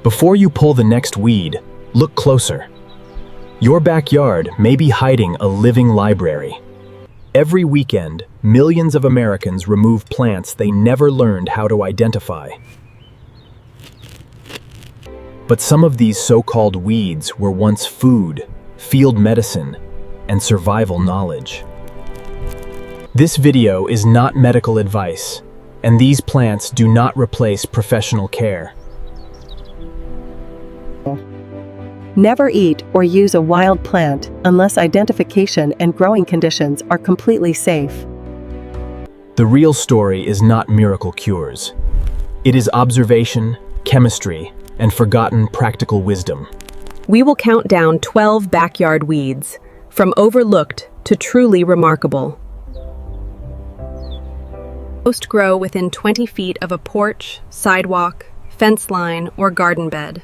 Before you pull the next weed, look closer. Your backyard may be hiding a living library. Every weekend, millions of Americans remove plants they never learned how to identify. But some of these so-called weeds were once food, field medicine, and survival knowledge. This video is not medical advice, and these plants do not replace professional care. Never eat or use a wild plant unless identification and growing conditions are completely safe. The real story is not miracle cures. It is observation, chemistry, and forgotten practical wisdom. We will count down 12 backyard weeds, from overlooked to truly remarkable. Most grow within 20 feet of a porch, sidewalk, fence line, or garden bed.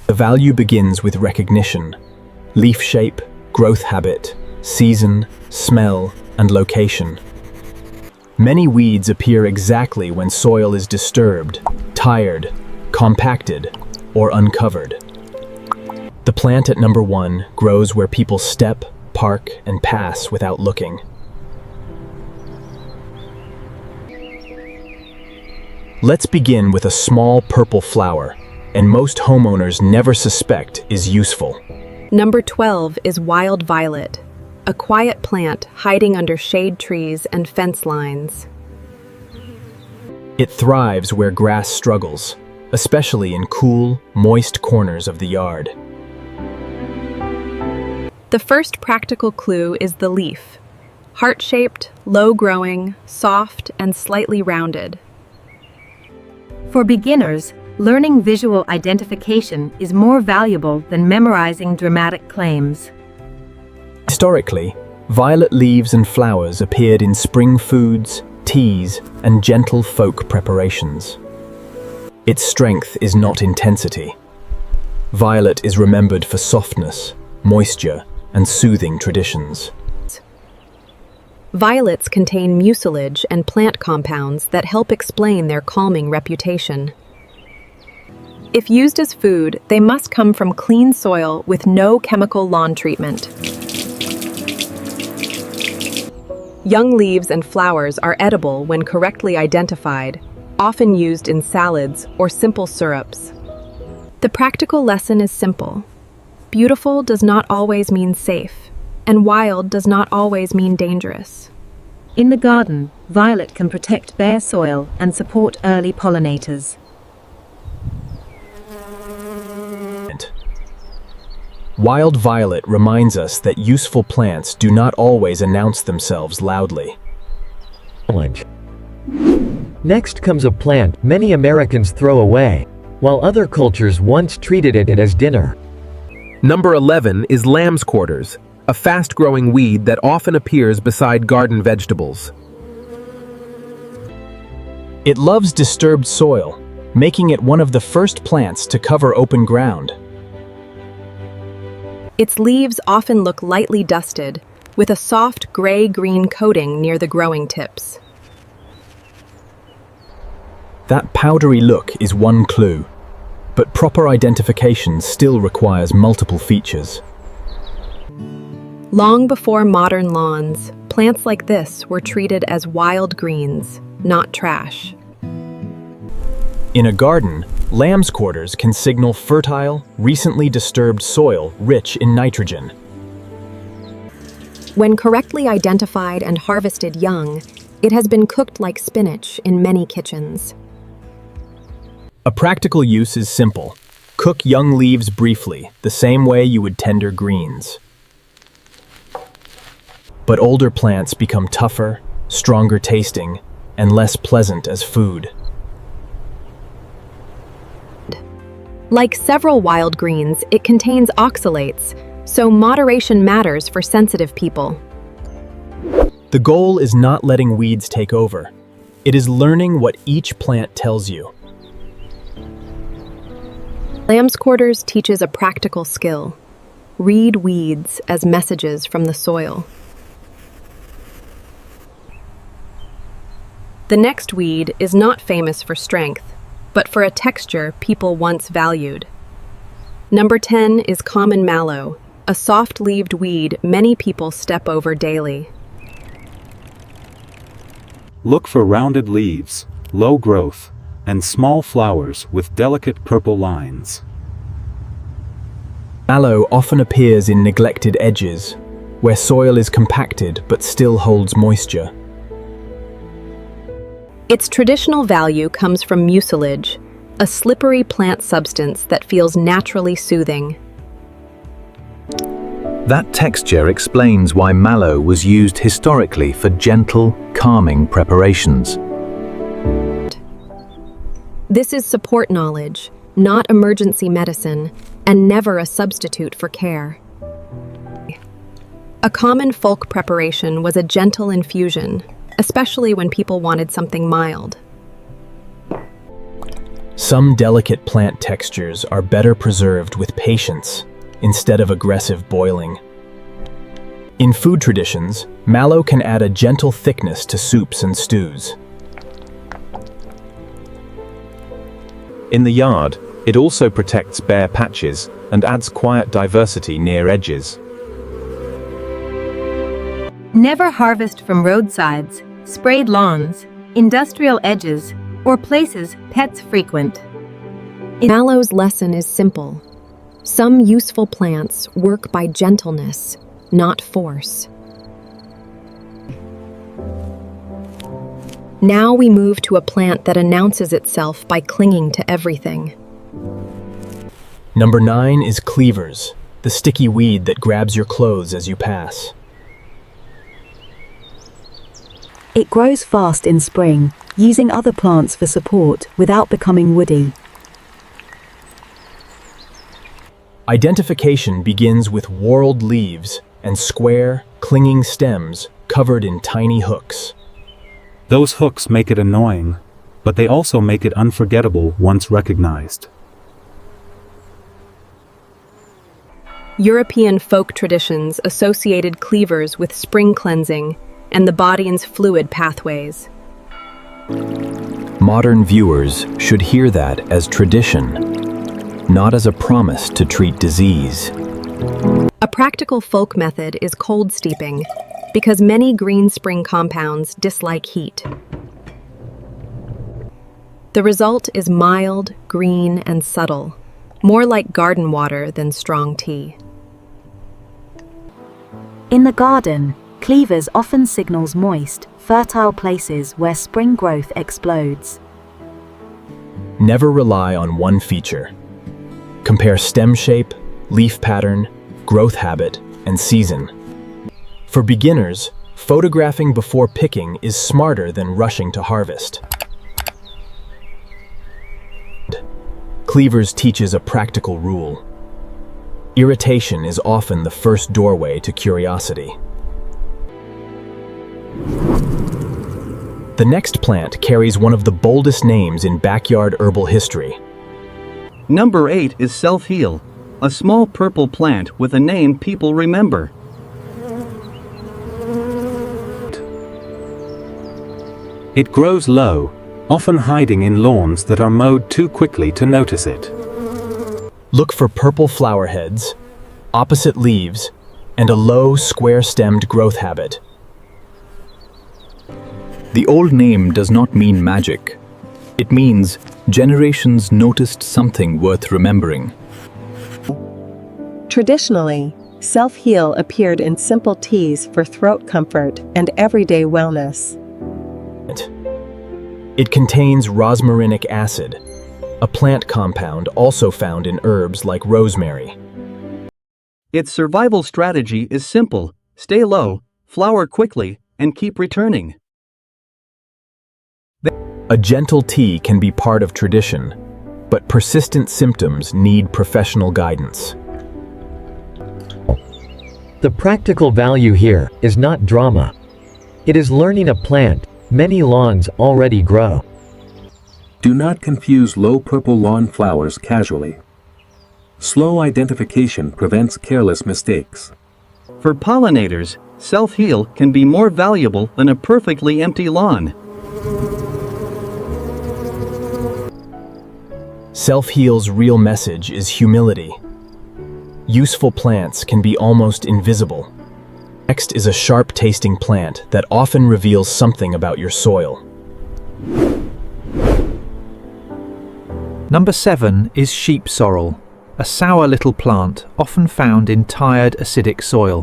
The value begins with recognition: leaf shape, growth habit, season, smell, and location. Many weeds appear exactly when soil is disturbed, tired, compacted, or uncovered. The plant at number 1 grows where people step, park, and pass without looking. Let's begin with a small purple flower, and most homeowners never suspect is useful. Number 12 is wild violet, a quiet plant hiding under shade trees and fence lines. It thrives where grass struggles, especially in cool, moist corners of the yard. The first practical clue is the leaf. Heart-shaped, low-growing, soft, and slightly rounded. For beginners, learning visual identification is more valuable than memorizing dramatic claims. Historically, violet leaves and flowers appeared in spring foods, teas, and gentle folk preparations. Its strength is not intensity. Violet is remembered for softness, moisture, and soothing traditions. Violets contain mucilage and plant compounds that help explain their calming reputation. If used as food, they must come from clean soil with no chemical lawn treatment. Young leaves and flowers are edible when correctly identified, often used in salads or simple syrups. The practical lesson is simple. Beautiful does not always mean safe, and wild does not always mean dangerous. In the garden, violet can protect bare soil and support early pollinators. Wild violet reminds us that useful plants do not always announce themselves loudly. Next comes a plant many Americans throw away, while other cultures once treated it as dinner. Number 11 is lamb's quarters, a fast-growing weed that often appears beside garden vegetables. It loves disturbed soil, making it one of the first plants to cover open ground. Its leaves often look lightly dusted, with a soft gray-green coating near the growing tips. That powdery look is one clue, but proper identification still requires multiple features. Long before modern lawns, plants like this were treated as wild greens, not trash. In a garden, lamb's quarters can signal fertile, recently disturbed soil rich in nitrogen. When correctly identified and harvested young, it has been cooked like spinach in many kitchens. A practical use is simple. Cook young leaves briefly, the same way you would tender greens. But older plants become tougher, stronger tasting, and less pleasant as food. Like several wild greens, it contains oxalates, so moderation matters for sensitive people. The goal is not letting weeds take over. It is learning what each plant tells you. Lamb's quarters teaches a practical skill. Read weeds as messages from the soil. The next weed is not famous for strength, but for a texture people once valued. Number 10 is common mallow, a soft-leaved weed many people step over daily. Look for rounded leaves, low growth, and small flowers with delicate purple lines. Mallow often appears in neglected edges, where soil is compacted but still holds moisture. Its traditional value comes from mucilage, a slippery plant substance that feels naturally soothing. That texture explains why mallow was used historically for gentle, calming preparations. This is support knowledge, not emergency medicine, and never a substitute for care. A common folk preparation was a gentle infusion, especially when people wanted something mild. Some delicate plant textures are better preserved with patience instead of aggressive boiling. In food traditions, mallow can add a gentle thickness to soups and stews. In the yard, it also protects bare patches and adds quiet diversity near edges. Never harvest from roadsides, sprayed lawns, industrial edges, or places pets frequent. Mallow's lesson is simple. Some useful plants work by gentleness, not force. Now we move to a plant that announces itself by clinging to everything. Number 9 is cleavers, the sticky weed that grabs your clothes as you pass. It grows fast in spring, using other plants for support without becoming woody. Identification begins with whorled leaves and square, clinging stems covered in tiny hooks. Those hooks make it annoying, but they also make it unforgettable once recognized. European folk traditions associated cleavers with spring cleansing and the body's fluid pathways. Modern viewers should hear that as tradition, not as a promise to treat disease. A practical folk method is cold steeping, because many green spring compounds dislike heat. The result is mild, green, and subtle, more like garden water than strong tea. In the garden, cleavers often signals moist, fertile places where spring growth explodes. Never rely on one feature. Compare stem shape, leaf pattern, growth habit, and season. For beginners, photographing before picking is smarter than rushing to harvest. Cleavers teaches a practical rule. Irritation is often the first doorway to curiosity. The next plant carries one of the boldest names in backyard herbal history. Number 8 is self-heal, a small purple plant with a name people remember. It grows low, often hiding in lawns that are mowed too quickly to notice it. Look for purple flower heads, opposite leaves, and a low, square-stemmed growth habit. The old name does not mean magic. It means generations noticed something worth remembering. Traditionally, self-heal appeared in simple teas for throat comfort and everyday wellness. It contains rosmarinic acid, a plant compound also found in herbs like rosemary. Its survival strategy is simple: stay low, flower quickly, and keep returning. A gentle tea can be part of tradition, but persistent symptoms need professional guidance. The practical value here is not drama. It is learning a plant many lawns already grow. Do not confuse low purple lawn flowers casually. Slow identification prevents careless mistakes. For pollinators, self-heal can be more valuable than a perfectly empty lawn. Self-heal's real message is humility. Useful plants can be almost invisible. Next is a sharp-tasting plant that often reveals something about your soil. Number 7 is sheep sorrel, a sour little plant often found in tired acidic soil.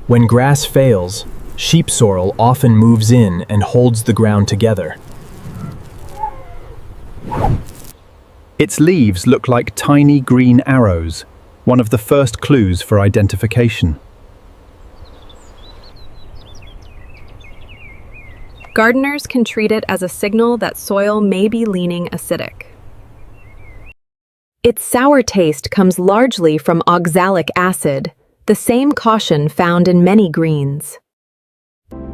When grass fails, sheep sorrel often moves in and holds the ground together. Its leaves look like tiny green arrows, one of the first clues for identification. Gardeners can treat it as a signal that soil may be leaning acidic. Its sour taste comes largely from oxalic acid, the same caution found in many greens.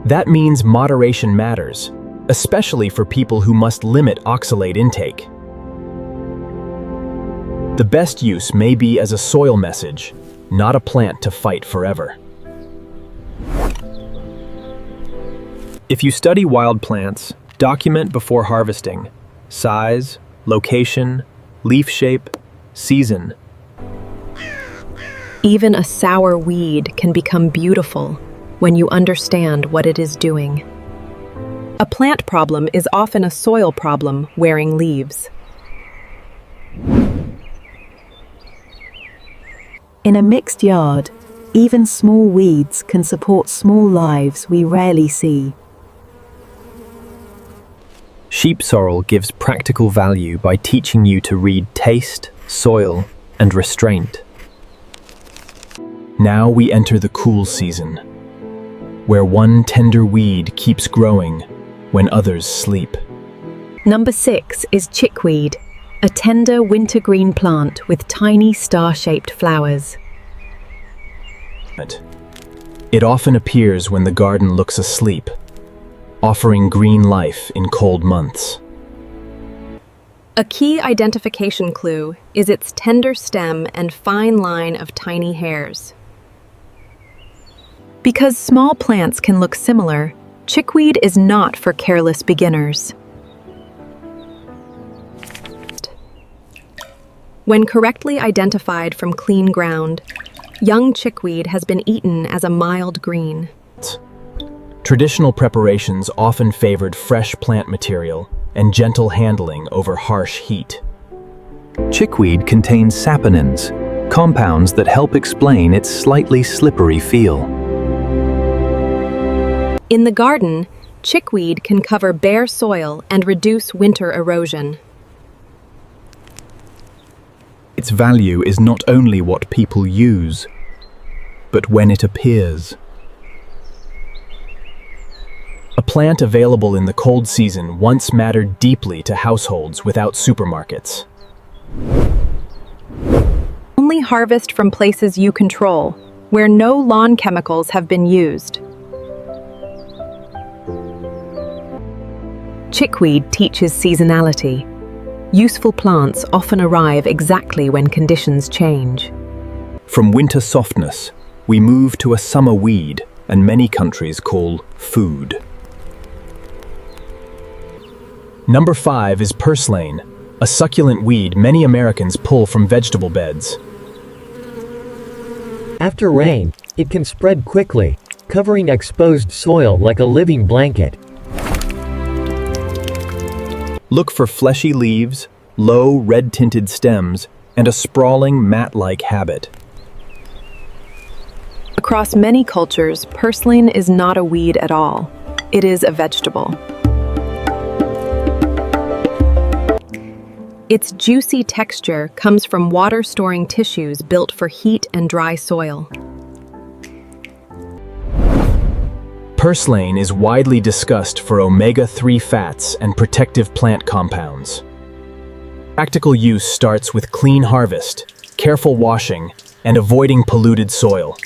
That means moderation matters, especially for people who must limit oxalate intake. The best use may be as a soil message, not a plant to fight forever. If you study wild plants, document before harvesting size, location, leaf shape, season. Even a sour weed can become beautiful when you understand what it is doing. A plant problem is often a soil problem wearing leaves. In a mixed yard, even small weeds can support small lives we rarely see. Sheep sorrel gives practical value by teaching you to read taste, soil, and restraint. Now we enter the cool season, where one tender weed keeps growing when others sleep. Number 6 is chickweed, a tender wintergreen plant with tiny star-shaped flowers. It often appears when the garden looks asleep, offering green life in cold months. A key identification clue is its tender stem and fine line of tiny hairs. Because small plants can look similar, chickweed is not for careless beginners. When correctly identified from clean ground, young chickweed has been eaten as a mild green. Traditional preparations often favored fresh plant material and gentle handling over harsh heat. Chickweed contains saponins, compounds that help explain its slightly slippery feel. In the garden, chickweed can cover bare soil and reduce winter erosion. Its value is not only what people use, but when it appears. A plant available in the cold season once mattered deeply to households without supermarkets. Only harvest from places you control, where no lawn chemicals have been used. Chickweed teaches seasonality. Useful plants often arrive exactly when conditions change. From winter softness, we move to a summer weed, and many countries call food. Number 5 is purslane, a succulent weed many Americans pull from vegetable beds. After rain, it can spread quickly, covering exposed soil like a living blanket. Look for fleshy leaves, low red-tinted stems, and a sprawling mat-like habit. Across many cultures, purslane is not a weed at all. It is a vegetable. Its juicy texture comes from water-storing tissues built for heat and dry soil. Purslane is widely discussed for omega-3 fats and protective plant compounds. Practical use starts with clean harvest, careful washing, and avoiding polluted soil.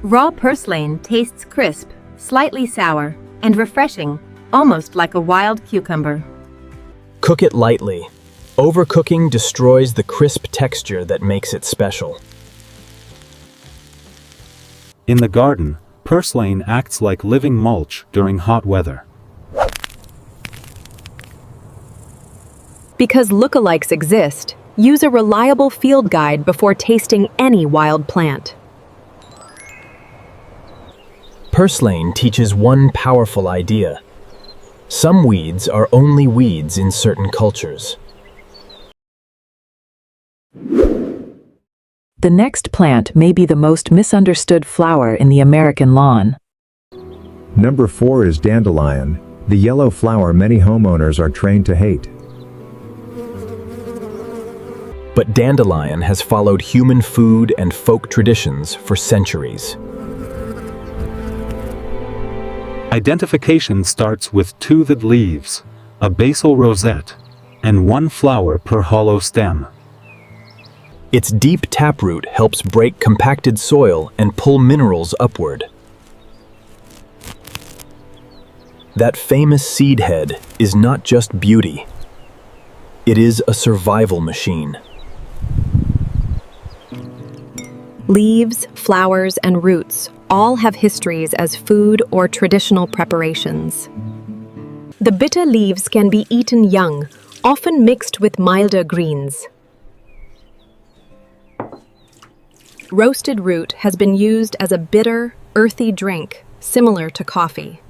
Raw purslane tastes crisp, slightly sour, and refreshing, almost like a wild cucumber. Cook it lightly. Overcooking destroys the crisp texture that makes it special. In the garden, purslane acts like living mulch during hot weather. Because lookalikes exist, use a reliable field guide before tasting any wild plant. Purslane teaches one powerful idea. Some weeds are only weeds in certain cultures. The next plant may be the most misunderstood flower in the American lawn. Number 4 is dandelion, the yellow flower many homeowners are trained to hate. But dandelion has followed human food and folk traditions for centuries. Identification starts with toothed leaves, a basal rosette, and one flower per hollow stem. Its deep taproot helps break compacted soil and pull minerals upward. That famous seed head is not just beauty. It is a survival machine. Leaves, flowers, and roots all have histories as food or traditional preparations. The bitter leaves can be eaten young, often mixed with milder greens. Roasted root has been used as a bitter, earthy drink, similar to coffee.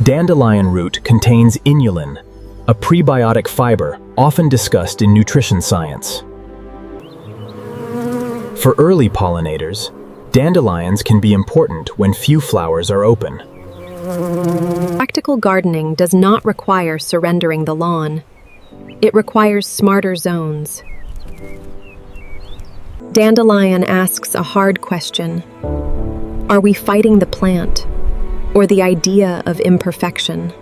Dandelion root contains inulin, a prebiotic fiber often discussed in nutrition science. For early pollinators, dandelions can be important when few flowers are open. Practical gardening does not require surrendering the lawn. It requires smarter zones. Dandelion asks a hard question. Are we fighting the plant, or the idea of imperfection?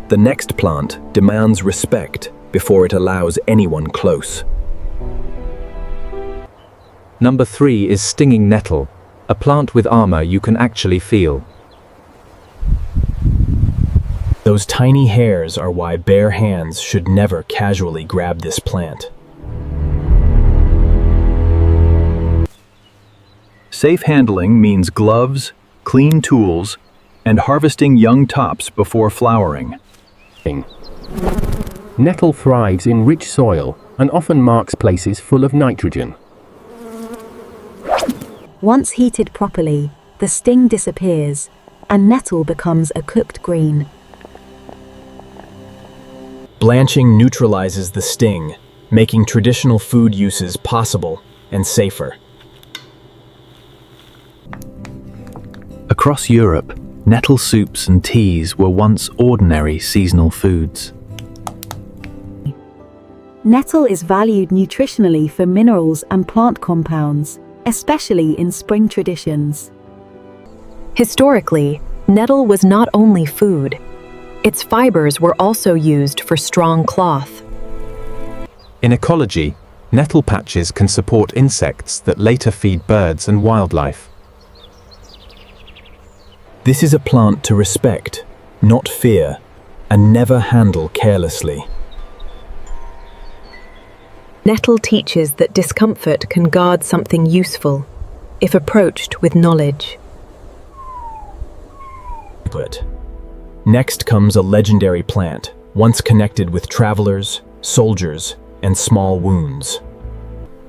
The next plant demands respect before it allows anyone close. Number 3 is stinging nettle, a plant with armor you can actually feel. Those tiny hairs are why bare hands should never casually grab this plant. Safe handling means gloves, clean tools, and harvesting young tops before flowering. Nettle thrives in rich soil and often marks places full of nitrogen. Once heated properly, the sting disappears, and nettle becomes a cooked green. Blanching neutralizes the sting, making traditional food uses possible and safer. Across Europe, nettle soups and teas were once ordinary seasonal foods. Nettle is valued nutritionally for minerals and plant compounds, especially in spring traditions. Historically, nettle was not only food. Its fibers were also used for strong cloth. In ecology, nettle patches can support insects that later feed birds and wildlife. This is a plant to respect, not fear, and never handle carelessly. Nettle teaches that discomfort can guard something useful, if approached with knowledge. Next comes a legendary plant, once connected with travelers, soldiers, and small wounds.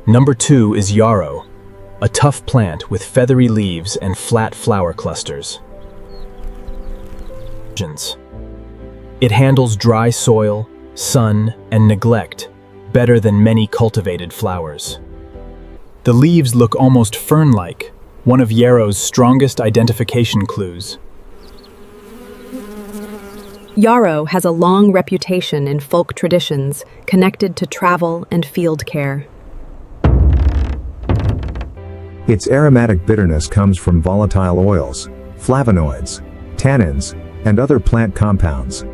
Number 2 is yarrow, a tough plant with feathery leaves and flat flower clusters. It handles dry soil, sun, and neglect better than many cultivated flowers. The leaves look almost fern-like, one of yarrow's strongest identification clues. Yarrow has a long reputation in folk traditions connected to travel and field care. Its aromatic bitterness comes from volatile oils, flavonoids, tannins, and other plant compounds.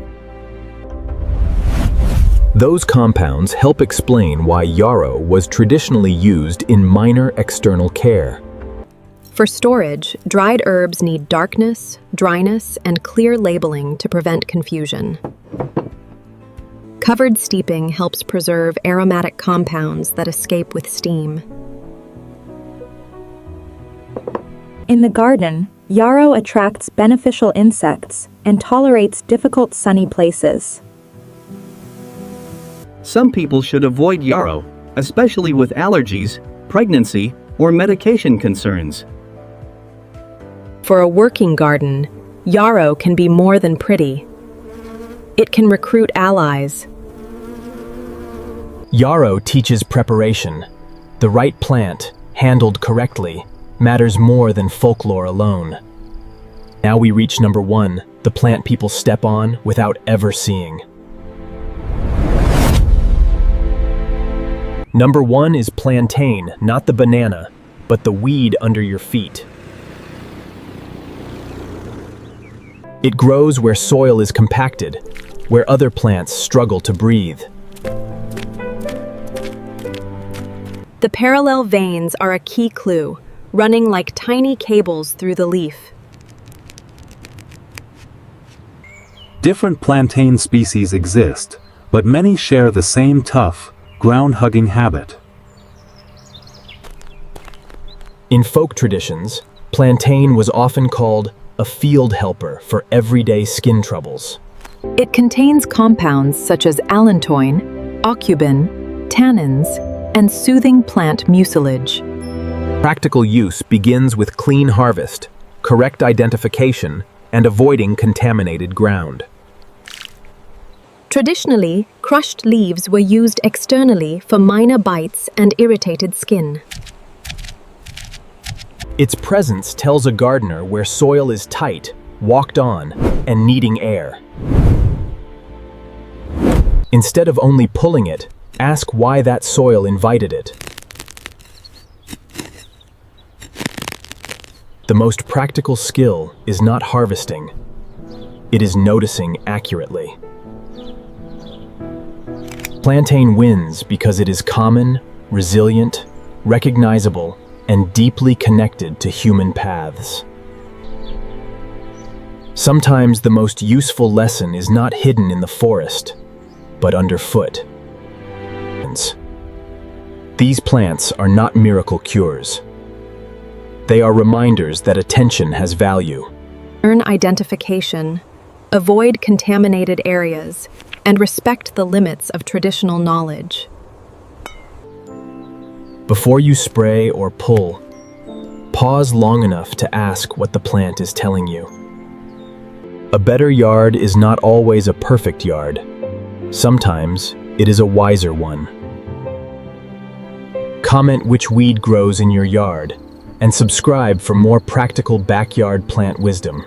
Those compounds help explain why yarrow was traditionally used in minor external care. For storage, dried herbs need darkness, dryness, and clear labeling to prevent confusion. Covered steeping helps preserve aromatic compounds that escape with steam. In the garden, Yarrow attracts beneficial insects and tolerates difficult sunny places. Some people should avoid yarrow, especially with allergies, pregnancy, or medication concerns. For a working garden, yarrow can be more than pretty. It can recruit allies. Yarrow teaches preparation. The right plant, handled correctly, matters more than folklore alone. Now we reach number 1, the plant people step on without ever seeing. Number 1 is plantain, not the banana, but the weed under your feet. It grows where soil is compacted, where other plants struggle to breathe. The parallel veins are a key clue, running like tiny cables through the leaf. Different plantain species exist, but many share the same tough, ground-hugging habit. In folk traditions, plantain was often called a field helper for everyday skin troubles. It contains compounds such as allantoin, aucubin, tannins, and soothing plant mucilage. Practical use begins with clean harvest, correct identification, and avoiding contaminated ground. Traditionally, crushed leaves were used externally for minor bites and irritated skin. Its presence tells a gardener where soil is tight, walked on, and needing air. Instead of only pulling it, ask why that soil invited it. The most practical skill is not harvesting. It is noticing accurately. Plantain wins because it is common, resilient, recognizable, and deeply connected to human paths. Sometimes the most useful lesson is not hidden in the forest, but underfoot. These plants are not miracle cures. They are reminders that attention has value. Learn identification, avoid contaminated areas, and respect the limits of traditional knowledge. Before you spray or pull, pause long enough to ask what the plant is telling you. A better yard is not always a perfect yard. Sometimes it is a wiser one. Comment which weed grows in your yard, and subscribe for more practical backyard plant wisdom.